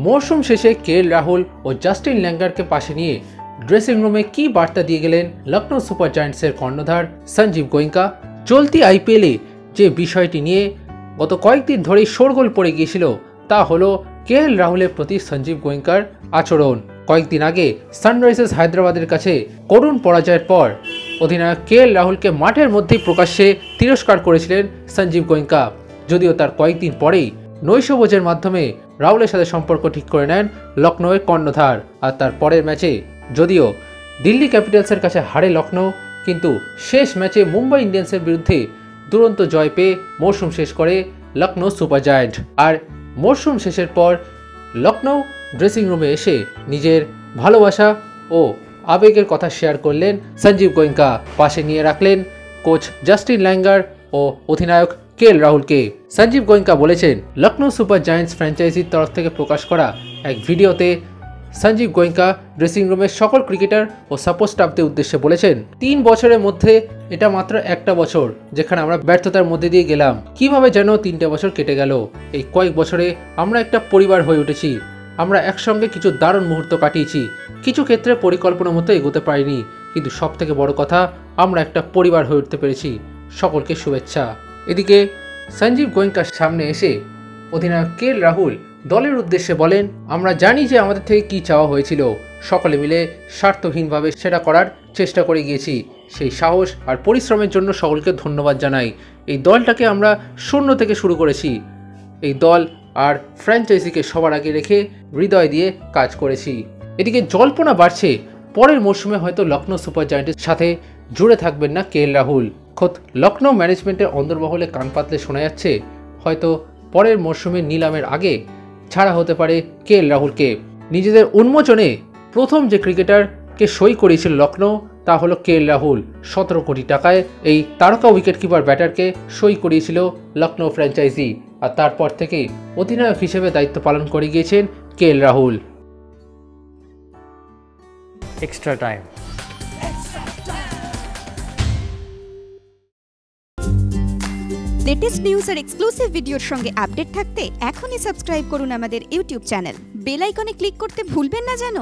মৌসুম শেষে কেএল রাহুল ও জাস্টিন ল্যাঙ্গারকে পাশে নিয়ে ড্রেসিং রুমে কি বার্তা দিয়ে গেলেন লখনৌ সুপার জায়ান্টসের কর্ণধার সঞ্জীব গোয়েঙ্কা। চলতি আইপিএলে যে বিষয়টি নিয়ে গত কয়েকদিন ধরেই শোরগোল পড়ে গিয়েছিল তা হলো কেএল রাহুলের প্রতি সঞ্জীব গোয়েঙ্কার আচরণ। কয়েকদিন আগে সানরাইজার্স হায়দ্রাবাদের কাছে করুণ পরাজয়ের পর অধিনায়ক কেএল রাহুলকে মাঠের মধ্যেই প্রকাশ্যে তিরস্কার করেছিলেন সঞ্জীব গোয়েঙ্কা। যদিও তার কয়েকদিন পরেই নৈশভোজের মাধ্যমে রাহুলের সাথে সম্পর্ক ঠিক করে নেন লখনৌয়ের কর্ণধার। আর তার পরের ম্যাচে যদিও দিল্লি ক্যাপিটালসের কাছে হারে লখনৌ, কিন্তু শেষ ম্যাচে মুম্বাই ইন্ডিয়ান্সের বিরুদ্ধে দুরন্ত জয় পেয়ে মরশুম শেষ করে লখনৌ সুপার জায়ান্ট। আর মরশুম শেষের পর লখনৌ ড্রেসিং রুমে এসে নিজের ভালোবাসা ও আবেগের কথা শেয়ার করলেন সঞ্জীব গোয়েঙ্কা। পাশে নিয়ে রাখলেন কোচ জাস্টিন ল্যাঙ্গার ও অধিনায়ক কেএল রাহুলকে। সঞ্জীব গোয়েঙ্কা বলেছেন, লখনৌ সুপার জায়ান্টস ফ্র্যাঞ্চাইজির তরফ থেকে প্রকাশ করা এক ভিডিওতে সঞ্জীব গোয়েঙ্কা ড্রেসিং রুমের সকল ক্রিকেটার ও সাপোর্ট স্টাফদের উদ্দেশ্যে বলেছেন, 3 বছরের মধ্যে এটা মাত্র একটা বছর যেখানে আমরা ব্যর্থতার মধ্যে দিয়ে গেলাম। কিভাবে যেন 3টে বছর কেটে গেল। এই কয়েক বছরে আমরা একটা পরিবার হয়ে উঠেছি। আমরা একসঙ্গে কিছু দারুণ মুহূর্ত কাটিয়েছি। কিছু ক্ষেত্রে পরিকল্পনা মতো এগোতে পারিনি, কিন্তু সব থেকে বড় কথা আমরা একটা পরিবার হয়ে উঠতে পেরেছি। সকলকে শুভেচ্ছা। এদিকে সঞ্জীব গোয়েঙ্কার সামনে এসে অধিনায়ক কেএল রাহুল দলের উদ্দেশ্যে বলেন, আমরা জানি যে আমাদের থেকে কি চাওয়া হয়েছিল। সকলে মিলে স্বার্থহীনভাবে সেটা করার চেষ্টা করে গিয়েছি। সেই সাহস আর পরিশ্রমের জন্য সকলকে ধন্যবাদ জানাই। এই দলটাকে আমরা শূন্য থেকে শুরু করেছি। এই দল আর ফ্র্যাঞ্চাইজিকে সবার আগে রেখে হৃদয় দিয়ে কাজ করেছি। এদিকে জল্পনা বাড়ছে পরের মরশুমে হয়তো লখনৌ সুপার জায়ান্টের সাথে জুড়ে থাকবেন না কেএল রাহুল। খোদ লখনৌ ম্যানেজমেন্টের অন্দরমহলে কান পাতলে শোনা যাচ্ছে হয়তো পরের মরশুমের নিলামের আগে ছাড়া হতে পারে কেএল রাহুলকে। নিজেদের উন্মোচনে প্রথম যে ক্রিকেটারকে সই করিয়েছিল লখনৌ তা হলো কেএল রাহুল। 17 কোটি টাকায় এই তারকা উইকেটকিপার ব্যাটারকে সই করিয়েছিল লখনৌ ফ্র্যাঞ্চাইজি। আর তারপর থেকে অধিনায়ক হিসেবে দায়িত্ব পালন করে গিয়েছেন KL Rahul. Extra time. Latest news আর এক্সক্লুসিভ ভিডিওর সঙ্গে আপডেট থাকতে এখনই সাবস্ক্রাইব করুন আমাদের ইউটিউব চ্যানেল। বেল আইকনে ক্লিক করতে ভুলবেন না যেন।